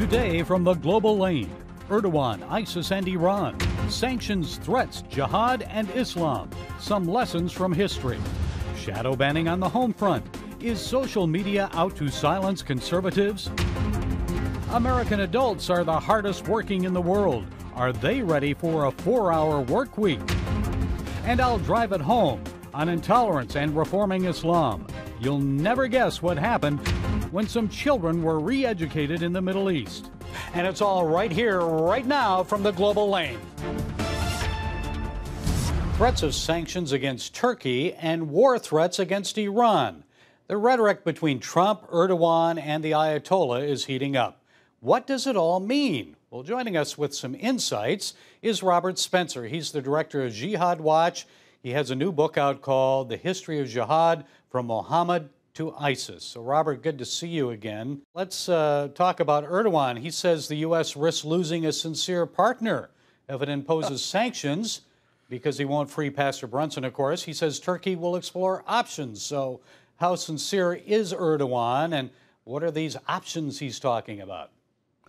Today from the global lane, Erdogan, ISIS and Iran, sanctions, threats, jihad and Islam, some lessons from history. Shadow banning on the home front. Is social media out to silence conservatives? American adults are the hardest working in the world. Are they ready for a 4-hour work week? And I'll drive it home on intolerance and reforming Islam. You'll never guess what happened when some children were re-educated in the Middle East. And it's all right here, right now, from the global lane. Threats of sanctions against Turkey and war threats against Iran. The rhetoric between Trump, Erdogan, and the Ayatollah is heating up. What does it all mean? Well, joining us with some insights is Robert Spencer. He's the director of Jihad Watch. He has a new book out called The History of Jihad, From Muhammad to ISIS. So, Robert, good to see you again. Let's talk about Erdogan. He says the U.S. risks losing a sincere partner if it imposes sanctions because he won't free Pastor Brunson, of course. He says Turkey will explore options. So how sincere is Erdogan, and what are these options he's talking about?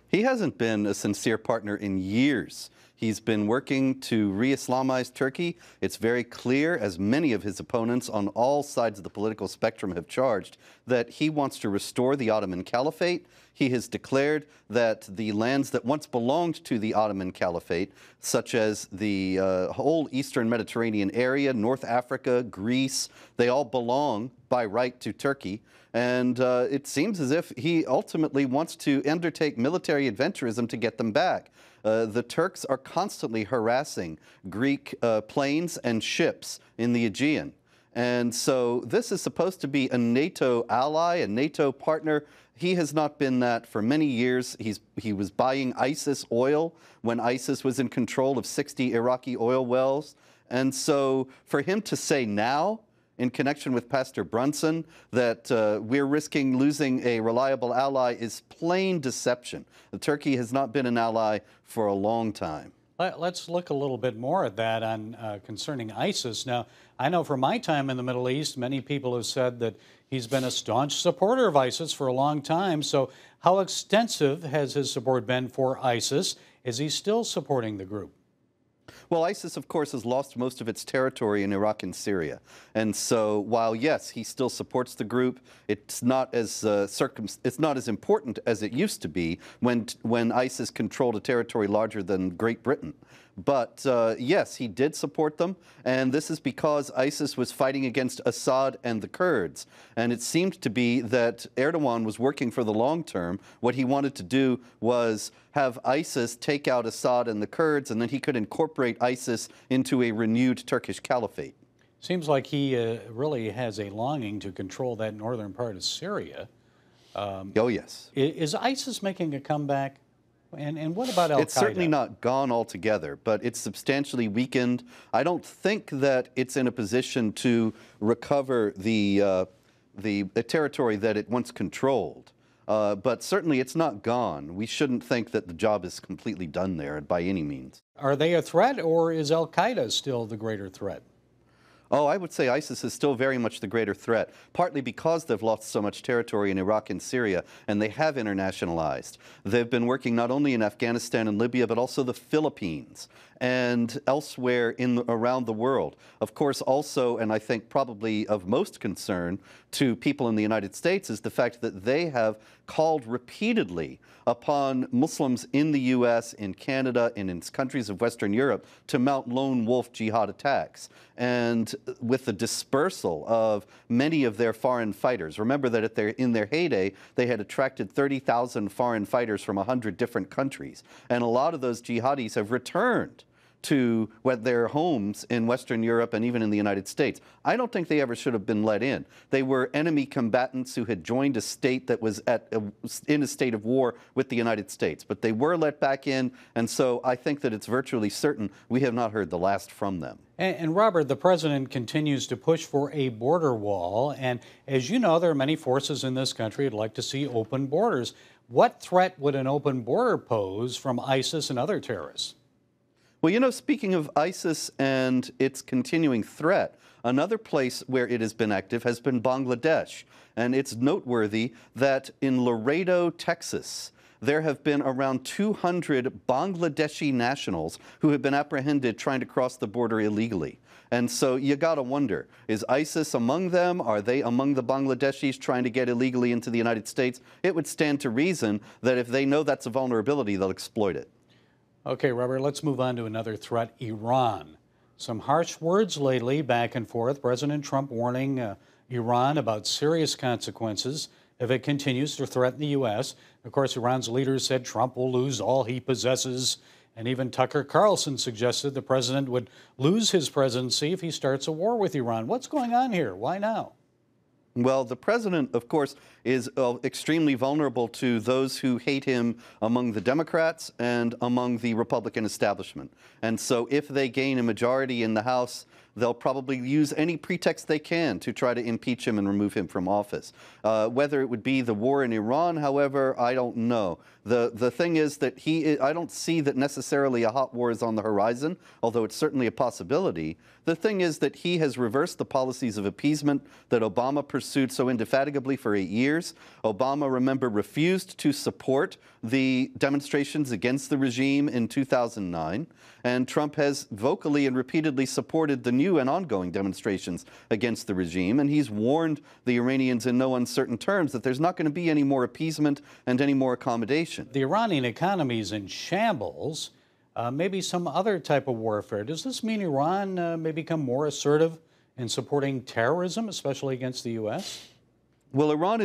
He hasn't been a sincere partner in years. He's been working to re-Islamize Turkey. It's very clear, as many of his opponents on all sides of the political spectrum have charged, that he wants to restore the Ottoman Caliphate. He has declared that the lands that once belonged to the Ottoman Caliphate, such as the whole Eastern Mediterranean area, North Africa, Greece, they all belong by right to Turkey. And it seems as if he ultimately wants to undertake military adventurism to get them back. The Turks are constantly harassing Greek planes and ships in the Aegean. And so this is supposed to be a NATO ally, a NATO partner. He has not been that for many years. He was buying ISIS oil when ISIS was in control of 60 Iraqi oil wells. And so for him to say now, in connection with Pastor Brunson, that we're risking losing a reliable ally is plain deception. Turkey has not been an ally for a long time. Let's look a little bit more at that on concerning ISIS. Now, I know from my time in the Middle East, many people have said that he's been a staunch supporter of ISIS for a long time. So how extensive has his support been for ISIS? Is he still supporting the group? Well, ISIS, of course, has lost most of its territory in Iraq and Syria. And so while, yes, he still supports the group, it's not as important as it used to be when ISIS controlled a territory larger than Great Britain. But yes, he did support them, and this is because ISIS was fighting against Assad and the Kurds. And it seemed to be that Erdogan was working for the long term. What he wanted to do was have ISIS take out Assad and the Kurds, and then he could incorporate ISIS into a renewed Turkish caliphate. Seems like he really has a longing to control that northern part of Syria. Oh, yes. Is ISIS making a comeback? And what about Al-Qaeda? It's certainly not gone altogether, but it's substantially weakened. I don't think that it's in a position to recover the territory that it once controlled. But certainly it's not gone. We shouldn't think that the job is completely done there by any means. Are they a threat, or is Al-Qaeda still the greater threat? Oh, I would say ISIS is still very much the greater threat, partly because they've lost so much territory in Iraq and Syria, and they have internationalized. They've been working not only in Afghanistan and Libya, but also the Philippines and elsewhere around the world. Of course, also, and I think probably of most concern to people in the United States, is the fact that they have called repeatedly upon Muslims in the U.S., in Canada, and in countries of Western Europe to mount lone wolf jihad attacks. And with the dispersal of many of their foreign fighters, remember that in their heyday, they had attracted 30,000 foreign fighters from 100 different countries. And a lot of those jihadis have returned to their homes in Western Europe and even in the United States. I don't think they ever should have been let in. They were enemy combatants who had joined a state that was in a state of war with the United States. But they were let back in, and so I think that it's virtually certain we have not heard the last from them. And Robert, the president continues to push for a border wall. And as you know, there are many forces in this country who'd like to see open borders. What threat would an open border pose from ISIS and other terrorists? Well, you know, speaking of ISIS and its continuing threat, another place where it has been active has been Bangladesh. And it's noteworthy that in Laredo, Texas, there have been around 200 Bangladeshi nationals who have been apprehended trying to cross the border illegally. And so you got to wonder, is ISIS among them? Are they among the Bangladeshis trying to get illegally into the United States? It would stand to reason that if they know that's a vulnerability, they'll exploit it. Okay, Robert, let's move on to another threat, Iran. Some harsh words lately, back and forth. President Trump warning Iran about serious consequences if it continues to threaten the U.S. Of course, Iran's leaders said Trump will lose all he possesses. And even Tucker Carlson suggested the president would lose his presidency if he starts a war with Iran. What's going on here? Why now? Well, the president, of course, is extremely vulnerable to those who hate him among the Democrats and among the Republican establishment. And so if they gain a majority in the House, they'll probably use any pretext they can to try to impeach him and remove him from office. Whether it would be the war in Iran, however, I don't know. The thing is that I don't see that necessarily a hot war is on the horizon, although it's certainly a possibility. The thing is that he has reversed the policies of appeasement that Obama pursued so indefatigably for 8 years. Obama, remember, refused to support the demonstrations against the regime in 2009. And Trump has vocally and repeatedly supported the new and ongoing demonstrations against the regime. And he's warned the Iranians in no uncertain terms that there's not going to be any more appeasement and any more accommodation. The Iranian economy is in shambles. Maybe some other type of warfare. Does this mean Iran may become more assertive in supporting terrorism, especially against the U.S.? Well, Iran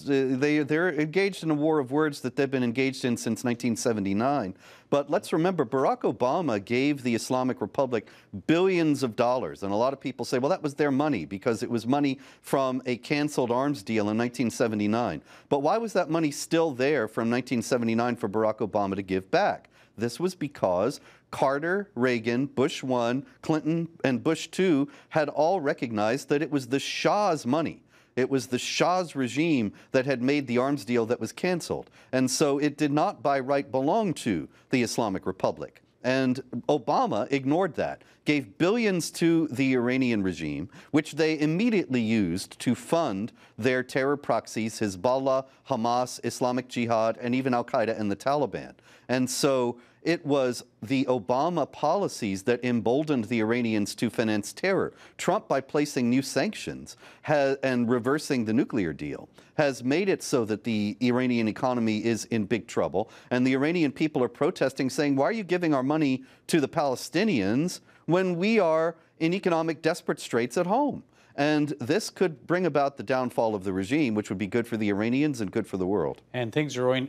they're engaged in a war of words that they've been engaged in since 1979. But let's remember, Barack Obama gave the Islamic Republic billions of dollars. And a lot of people say, well, that was their money because it was money from a canceled arms deal in 1979. But why was that money still there from 1979 for Barack Obama to give back? This was because Carter, Reagan, Bush 1, Clinton, and Bush 2 had all recognized that it was the Shah's money. It was the Shah's regime that had made the arms deal that was canceled. And so it did not by right belong to the Islamic Republic. And Obama ignored that, gave billions to the Iranian regime, which they immediately used to fund their terror proxies, Hezbollah, Hamas, Islamic Jihad, and even Al-Qaeda and the Taliban. And so it was the Obama policies that emboldened the Iranians to finance terror. Trump, by placing new sanctions and reversing the nuclear deal, has made it so that the Iranian economy is in big trouble. And the Iranian people are protesting, saying, why are you giving our money to the Palestinians when we are in economic desperate straits at home? And this could bring about the downfall of the regime, which would be good for the Iranians and good for the world. And things are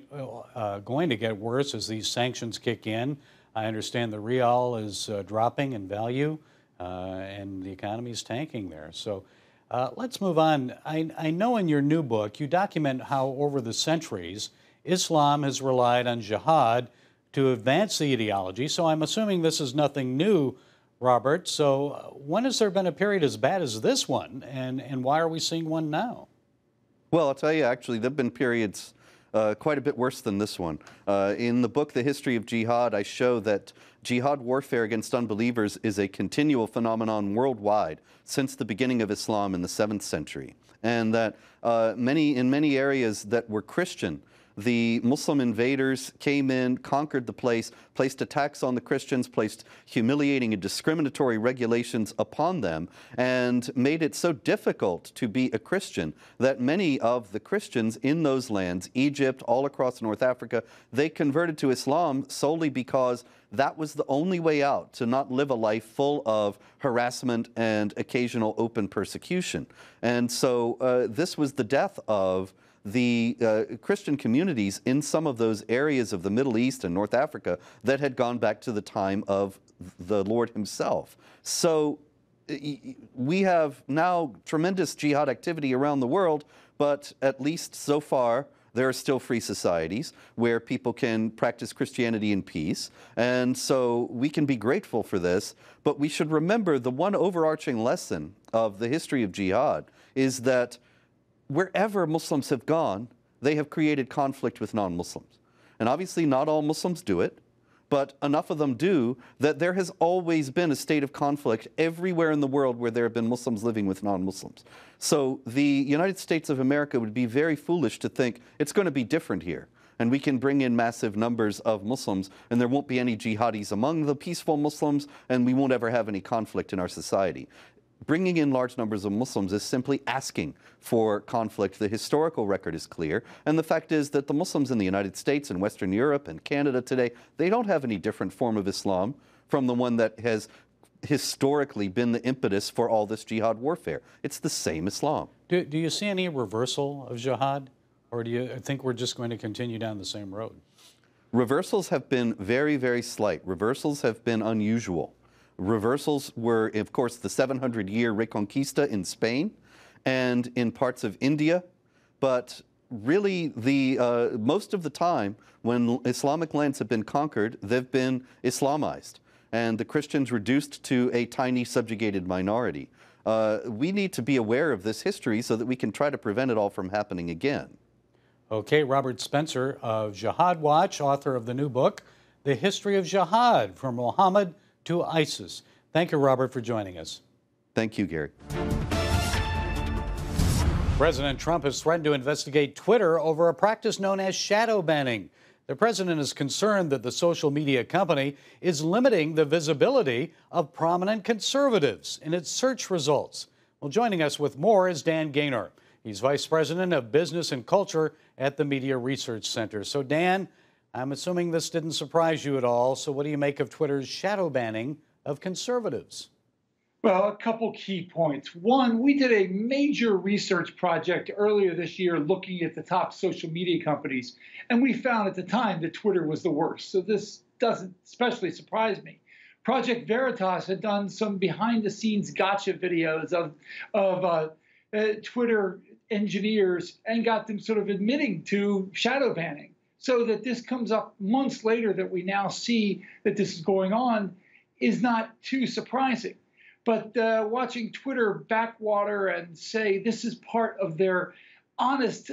going to get worse as these sanctions kick in. I understand the rial is dropping in value, and the economy is tanking there. So let's move on. I know in your new book you document how over the centuries Islam has relied on jihad to advance the ideology. So I'm assuming this is nothing new, Robert. So when has there been a period as bad as this one, and why are we seeing one now? Well, I'll tell you, actually, there have been periods quite a bit worse than this one. In the book, The History of Jihad, I show that jihad warfare against unbelievers is a continual phenomenon worldwide since the beginning of Islam in the 7th century. And that in many areas that were Christian, the Muslim invaders came in, conquered the place, placed attacks on the Christians, placed humiliating and discriminatory regulations upon them, and made it so difficult to be a Christian that many of the Christians in those lands, Egypt, all across North Africa, they converted to Islam solely because that was the only way out to not live a life full of harassment and occasional open persecution. And so this was the death of the Christian communities in some of those areas of the Middle East and North Africa that had gone back to the time of the Lord himself. So we have now tremendous jihad activity around the world, but at least so far, there are still free societies where people can practice Christianity in peace. And so we can be grateful for this, but we should remember the one overarching lesson of the history of jihad is that wherever Muslims have gone, they have created conflict with non-Muslims. And obviously not all Muslims do it, but enough of them do that there has always been a state of conflict everywhere in the world where there have been Muslims living with non-Muslims. So the United States of America would be very foolish to think it's going to be different here. and we can bring in massive numbers of Muslims, and there won't be any jihadis among the peaceful Muslims, and we won't ever have any conflict in our society. Bringing in large numbers of Muslims is simply asking for conflict. The historical record is clear, and the fact is that the Muslims in the United States and Western Europe and Canada today, they don't have any different form of Islam from the one that has historically been the impetus for all this jihad warfare. It's the same Islam. Do you see any reversal of jihad, or do you think we're just going to continue down the same road? Reversals have been very, very slight. Reversals have been unusual. Reversals were, of course, the 700-year Reconquista in Spain and in parts of India, but really most of the time when Islamic lands have been conquered, they've been Islamized, and the Christians reduced to a tiny subjugated minority. We need to be aware of this history so that we can try to prevent it all from happening again. Okay, Robert Spencer of Jihad Watch, author of the new book, The History of Jihad, From Muhammad to ISIS. Thank you, Robert, for joining us. Thank you, Gary. President Trump has threatened to investigate Twitter over a practice known as shadow banning. The president is concerned that the social media company is limiting the visibility of prominent conservatives in its search results. Well, joining us with more is Dan Gaynor. He's Vice President of Business and Culture at the Media Research Center. So, Dan, I'm assuming this didn't surprise you at all. So what do you make of Twitter's shadow banning of conservatives? Well, a couple key points. One, we did a major research project earlier this year looking at the top social media companies, and we found at the time that Twitter was the worst. So this doesn't especially surprise me. Project Veritas had done some behind-the-scenes gotcha videos of Twitter engineers and got them sort of admitting to shadow banning. So that this comes up months later that we now see that this is going on is not too surprising. But watching Twitter backwater and say this is part of their honest,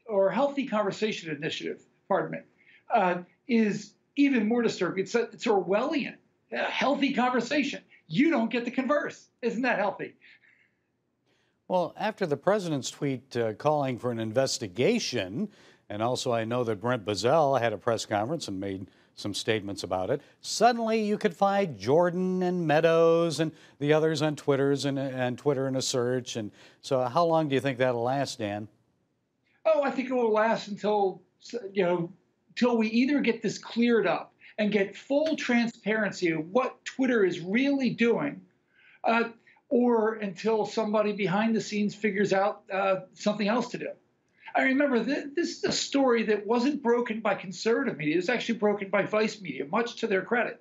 or healthy conversation initiative, pardon me, is even more disturbing. It's Orwellian. A healthy conversation. You don't get to converse. Isn't that healthy? Well, after the president's tweet calling for an investigation, and also I know that Brent Bozell had a press conference and made some statements about it, suddenly you could find Jordan and Meadows and the others on Twitter in a search. And so how long do you think that'll last, Dan? Oh, I think it will last until we either get this cleared up and get full transparency of what Twitter is really doing, or until somebody behind the scenes figures out something else to do. I remember this is a story that wasn't broken by conservative media. It was actually broken by Vice media, much to their credit.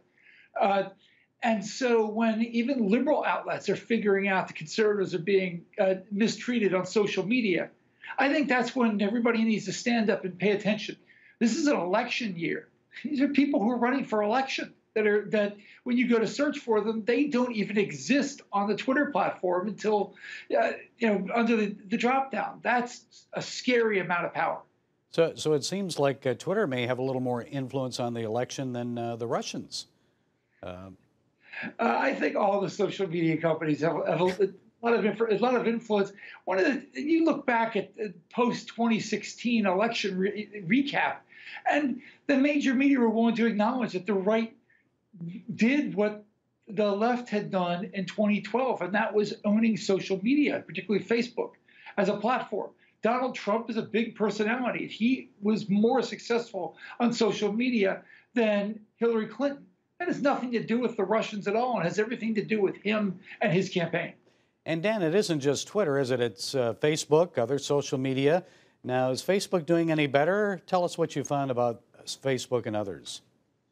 And so when even liberal outlets are figuring out the conservatives are being mistreated on social media, I think that's when everybody needs to stand up and pay attention. This is an election year. These are people who are running for election that when you go to search for them, they don't even exist on the Twitter platform until, under the drop down. That's a scary amount of power. So it seems like Twitter may have a little more influence on the election than the Russians. I think all the social media companies have a lot of influence. You look back at post-2016 election recap, and the major media were willing to acknowledge that the right did what the left had done in 2012, and that was owning social media, particularly Facebook, as a platform. Donald Trump is a big personality. He was more successful on social media than Hillary Clinton. That has nothing to do with the Russians at all, and has everything to do with him and his campaign. And Dan, it isn't just Twitter, is it? It's Facebook, other social media. Now, is Facebook doing any better? Tell us what you found about Facebook and others.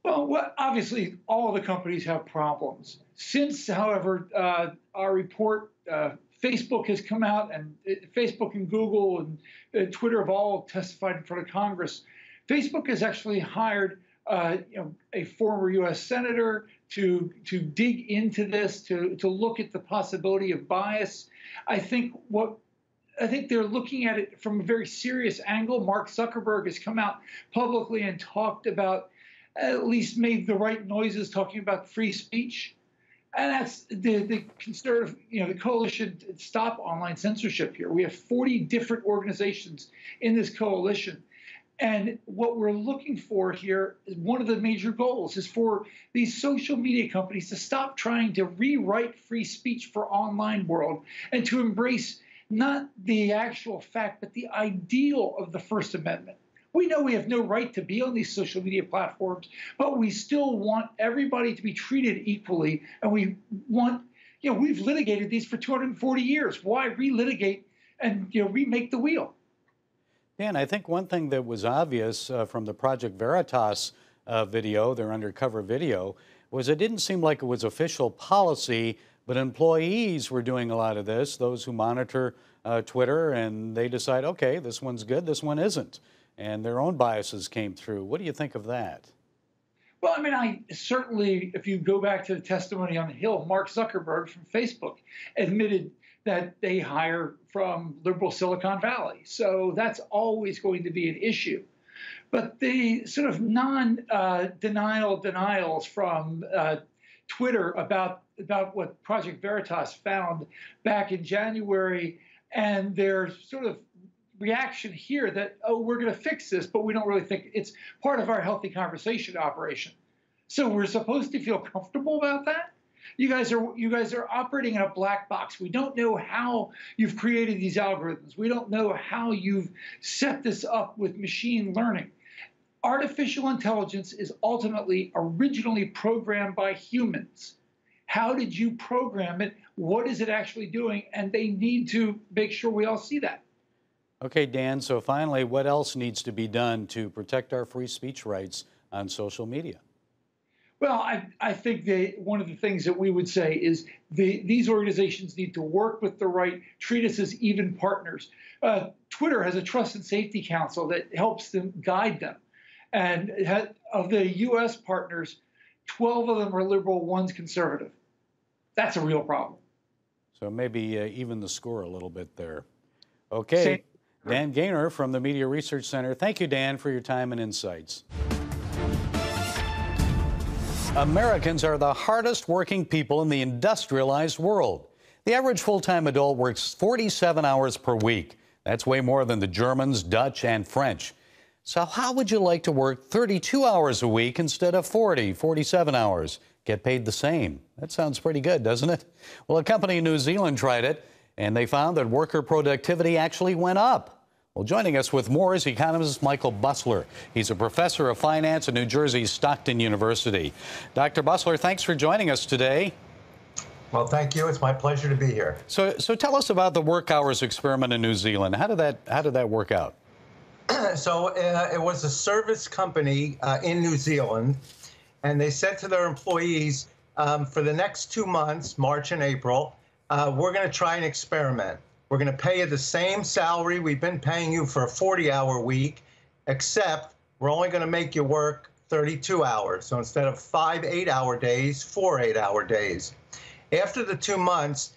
Well, obviously, all of the companies have problems. Since, however, our report, Facebook has come out, and Facebook and Google and Twitter have all testified in front of Congress. Facebook has actually hired a former U.S. senator to dig into this, to look at the possibility of bias. I think they're looking at it from a very serious angle. Mark Zuckerberg has come out publicly and talked about, at least made the right noises, talking about free speech. And that's the conservative, the coalition Stop Online Censorship here. We have 40 different organizations in this coalition. And what we're looking for here is one of the major goals is for these social media companies to stop trying to rewrite free speech for online world and to embrace not the actual fact, but the ideal of the First Amendment. We know we have no right to be on these social media platforms, but we still want everybody to be treated equally. And we want, we've litigated these for 240 years. Why relitigate and, remake the wheel? Dan, I think one thing that was obvious from the Project Veritas video, their undercover video, was it didn't seem like it was official policy, but employees were doing a lot of this, those who monitor Twitter, and they decide, okay, this one's good, this one isn't. And their own biases came through. What do you think of that? Well, I mean, I certainly, if you go back to the testimony on the Hill, Mark Zuckerberg from Facebook admitted that they hire from liberal Silicon Valley. So that's always going to be an issue. But the sort of denials from Twitter about what Project Veritas found back in January and their sort of reaction here that, oh, we're going to fix this, but we don't really think it's part of our healthy conversation operation. So we're supposed to feel comfortable about that? You guys are operating in a black box. We don't know how you've created these algorithms. We don't know how you've set this up with machine learning. Artificial intelligence is ultimately originally programmed by humans. How did you program it? What is it actually doing? And they need to make sure we all see that. Okay, Dan, so finally, what else needs to be done to protect our free speech rights on social media? Well, I think one of the things that we would say is these organizations need to work with the right, treat us as even partners. Twitter has a trust and safety council that helps them, guide them. And of the U.S. partners, 12 of them are liberal, one's conservative. That's a real problem. So maybe even the score a little bit there. Okay, Dan Gaynor from the Media Research Center. Thank you, Dan, for your time and insights. Americans are the hardest working people in the industrialized world. The average full-time adult works 47 hours per week. That's way more than the Germans, Dutch, and French. So how would you like to work 32 hours a week instead of 40, 47 hours? Get paid the same. That sounds pretty good, doesn't it? Well, a company in New Zealand tried it, and they found that worker productivity actually went up. Well, joining us with more is economist Michael Busler. He's a professor of finance at New Jersey's Stockton University. Dr. Busler, thanks for joining us today. Well, thank you. It's my pleasure to be here. So tell us about the work hours experiment in New Zealand. How did that work out? So it was a service company in New Zealand, and they said to their employees, for the next 2 months, March and April, we're going to try an experiment. We're going to pay you the same salary we've been paying you for a 40-hour week, except we're only going to make you work 32 hours. So instead of 5 8-hour days, 4 8-hour days. After the 2 months,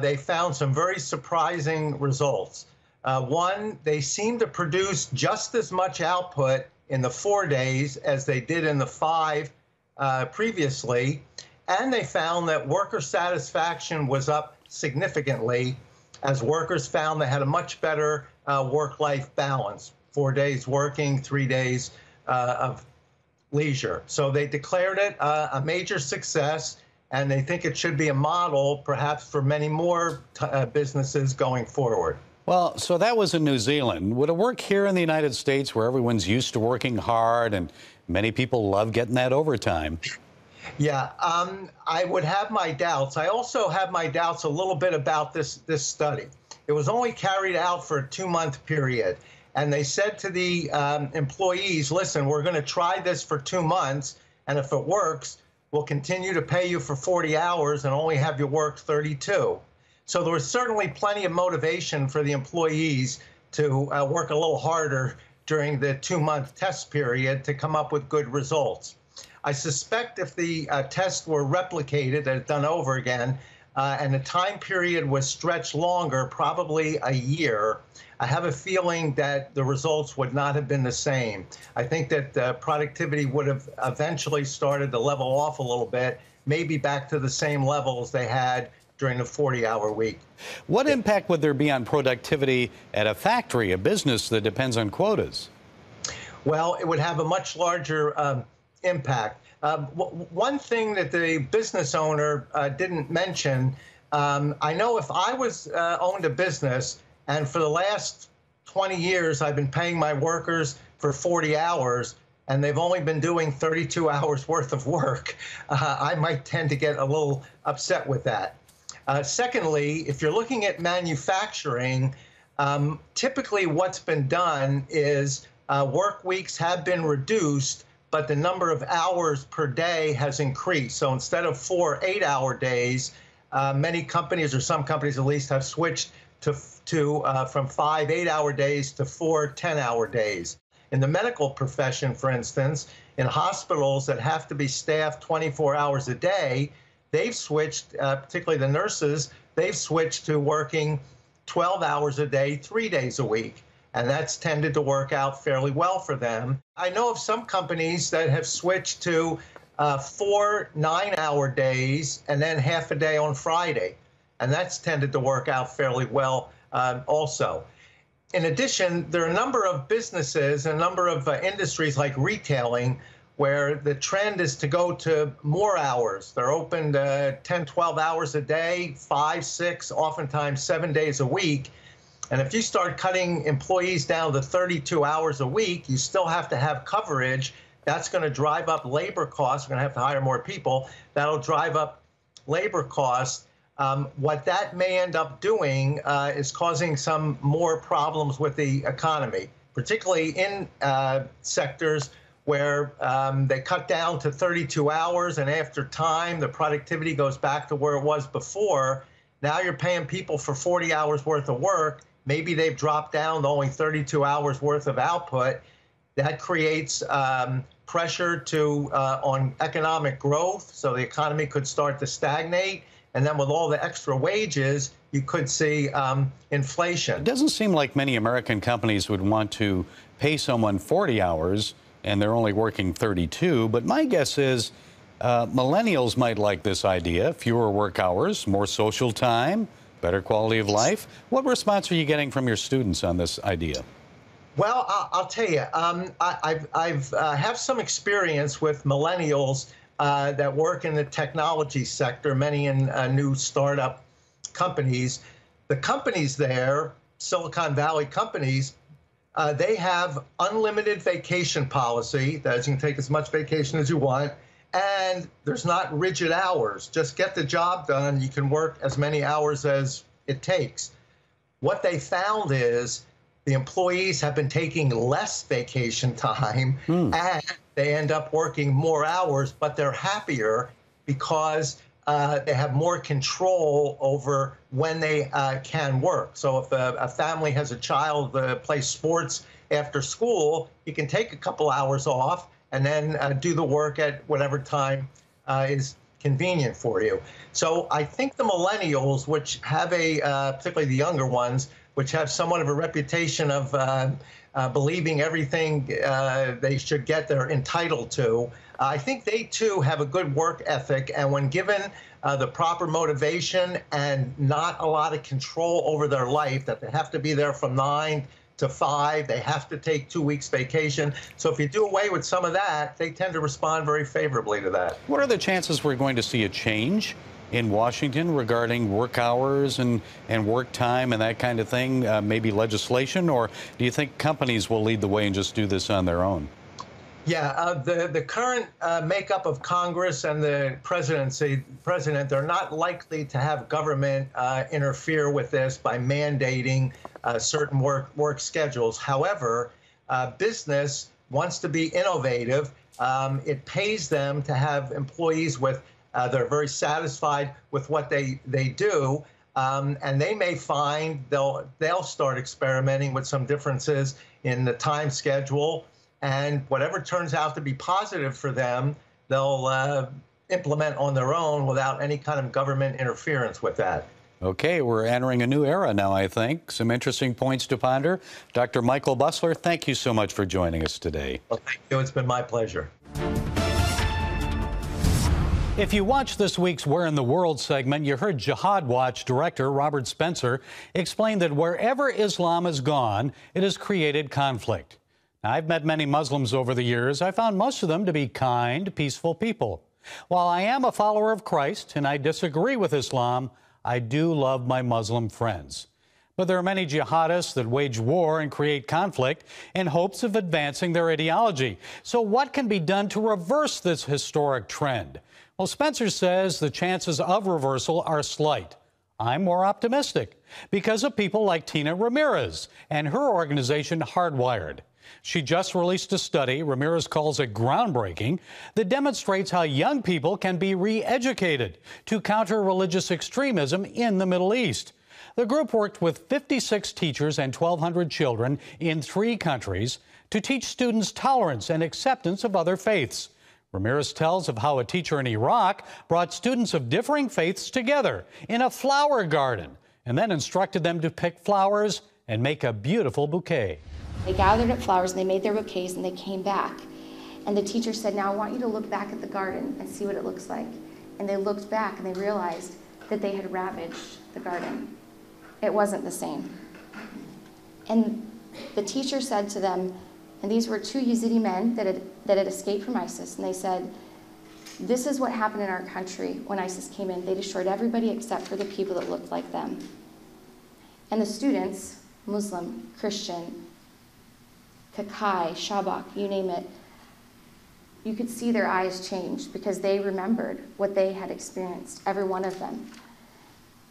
they found some very surprising results. One, they seemed to produce just as much output in the 4 days as they did in the 5 previously. And they found that worker satisfaction was up significantly, as workers found they had a much better work-life balance, 4 days working, 3 days of leisure. So they declared it a major success, and they think it should be a model perhaps for many more businesses going forward. Well, so that was in New Zealand. Would it work here in the United States where everyone's used to working hard and many people love getting that overtime? Yeah, I would have my doubts. I also have my doubts a little bit about this study. It was only carried out for a 2-month period. And they said to the employees, listen, we're going to try this for 2 months. And if it works, we'll continue to pay you for 40 hours and only have you work 32. So there was certainly plenty of motivation for the employees to work a little harder during the 2-month test period to come up with good results. I suspect if the tests were replicated and done over again, and the time period was stretched longer, probably a year, I have a feeling that the results would not have been the same. I think that productivity would have eventually started to level off a little bit, maybe back to the same levels they had during the 40-hour week. What impact would there be on productivity at a factory, a business that depends on quotas? well, it would have a much larger impact. One thing that the business owner didn't mention, I know if I was owned a business and for the last 20 years I've been paying my workers for 40 hours and they've only been doing 32 hours worth of work, I might tend to get a little upset with that. Secondly, if you're looking at manufacturing, typically what's been done is work weeks have been reduced, but the number of hours per day has increased. So instead of 4 8-hour days, many companies, or some companies at least, have switched to from 5 8-hour days to 4 10-hour days. In the medical profession, for instance, in hospitals that have to be staffed 24 hours a day, they've switched, particularly the nurses, they've switched to working 12 hours a day, 3 days a week. And that's tended to work out fairly well for them. I know of some companies that have switched to 4 9-hour days and then half a day on Friday. And that's tended to work out fairly well also. In addition, there are a number of businesses, a number of industries like retailing, where the trend is to go to more hours. They're open 10, 12 hours a day, 5, 6, oftentimes 7 days a week. And if you start cutting employees down to 32 hours a week, you still have to have coverage. That's going to drive up labor costs. We're going to have to hire more people. That'll drive up labor costs. What that may end up doing is causing some more problems with the economy, particularly in sectors where they cut down to 32 hours, and after time, the productivity goes back to where it was before. Now you're paying people for 40 hours worth of work. Maybe they've dropped down to only 32 hours worth of output. That creates pressure on economic growth, so the economy could start to stagnate. And then with all the extra wages, you could see inflation. It doesn't seem like many American companies would want to pay someone 40 hours and they're only working 32. But my guess is millennials might like this idea. Fewer work hours, more social time, better quality of life. What response are you getting from your students on this idea? Well, I'll tell you, I've have some experience with millennials that work in the technology sector, many in new startup companies. The companies there, Silicon Valley companies, they have unlimited vacation policy. That is, you can take as much vacation as you want, and there's not rigid hours. Just get the job done. You can work as many hours as it takes. What they found is the employees have been taking less vacation time, and they end up working more hours, but they're happier because they have more control over when they can work. So if a family has a child that plays sports after school, you can take a couple hours off and then do the work at whatever time is convenient for you. So I think the millennials, which have particularly the younger ones, which have somewhat of a reputation of believing everything they should get, they're entitled to. I think they, too, have a good work ethic, and when given the proper motivation and not a lot of control over their life, that they have to be there from 9 to 5, they have to take 2 weeks vacation. So if you do away with some of that, they tend to respond very favorably to that. What are the chances we're going to see a change in Washington regarding work hours and work time and that kind of thing, maybe legislation, or do you think companies will lead the way and just do this on their own? Yeah, the current makeup of Congress and the president, they're not likely to have government interfere with this by mandating certain work schedules. However, business wants to be innovative. It pays them to have employees that are very satisfied with what they do, and they may find they'll start experimenting with some differences in the time schedule. And whatever turns out to be positive for them, they'll implement on their own without any kind of government interference with that. Okay, we're entering a new era now, I think. Some interesting points to ponder. Dr. Michael Busler, thank you so much for joining us today. Well, thank you. It's been my pleasure. If you watched this week's Where in the World segment, you heard Jihad Watch director Robert Spencer explain that wherever Islam has gone, it has created conflict. I've met many Muslims over the years. I found most of them to be kind, peaceful people. While I am a follower of Christ and I disagree with Islam, I do love my Muslim friends. But there are many jihadists that wage war and create conflict in hopes of advancing their ideology. So what can be done to reverse this historic trend? Well, Spencer says the chances of reversal are slight. I'm more optimistic because of people like Tina Ramirez and her organization Hardwired. She just released a study, Ramirez calls it groundbreaking, that demonstrates how young people can be re-educated to counter religious extremism in the Middle East. The group worked with 56 teachers and 1,200 children in 3 countries to teach students tolerance and acceptance of other faiths. Ramirez tells of how a teacher in Iraq brought students of differing faiths together in a flower garden and then instructed them to pick flowers and make a beautiful bouquet. They gathered up flowers and they made their bouquets and they came back. And the teacher said, now I want you to look back at the garden and see what it looks like. And they looked back and they realized that they had ravaged the garden. It wasn't the same. And the teacher said to them, and these were 2 Yazidi men that had escaped from ISIS, and they said, this is what happened in our country when ISIS came in. They destroyed everybody except for the people that looked like them. And the students, Muslim, Christian, Kakai, Shabak, you name it, you could see their eyes change because they remembered what they had experienced, every one of them,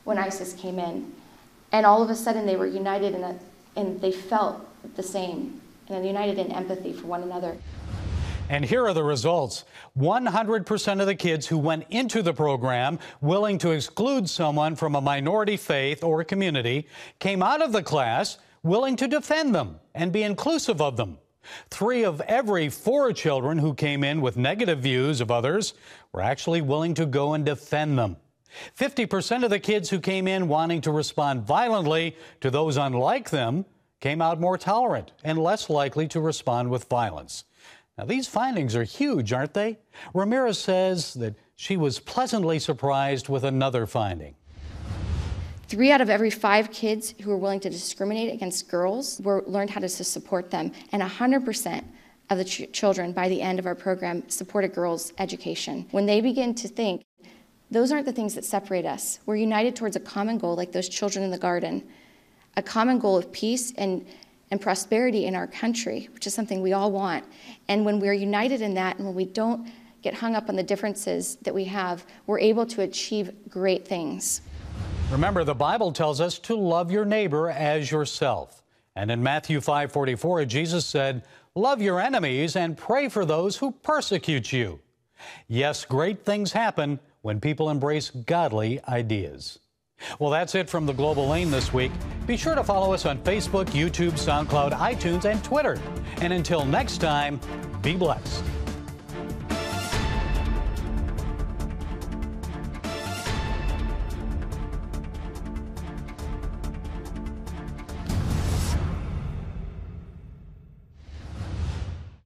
when ISIS came in. And all of a sudden they were united and they felt the same, and united in empathy for one another. And here are the results. 100% of the kids who went into the program willing to exclude someone from a minority faith or community came out of the class willing to defend them and be inclusive of them. 3 of every 4 children who came in with negative views of others were actually willing to go and defend them. 50% of the kids who came in wanting to respond violently to those unlike them came out more tolerant and less likely to respond with violence. Now, these findings are huge, aren't they? Ramirez says that she was pleasantly surprised with another finding. 3 out of every 5 kids who were willing to discriminate against girls learned how to support them. And 100% of the children by the end of our program supported girls' education. When they begin to think, those aren't the things that separate us. We're united towards a common goal like those children in the garden, a common goal of peace and prosperity in our country, which is something we all want. And when we're united in that and when we don't get hung up on the differences that we have, we're able to achieve great things. Remember, the Bible tells us to love your neighbor as yourself. And in Matthew 5:44, Jesus said, love your enemies and pray for those who persecute you. Yes, great things happen when people embrace godly ideas. Well, that's it from the Global Lane this week. Be sure to follow us on Facebook, YouTube, SoundCloud, iTunes, and Twitter. And until next time, be blessed.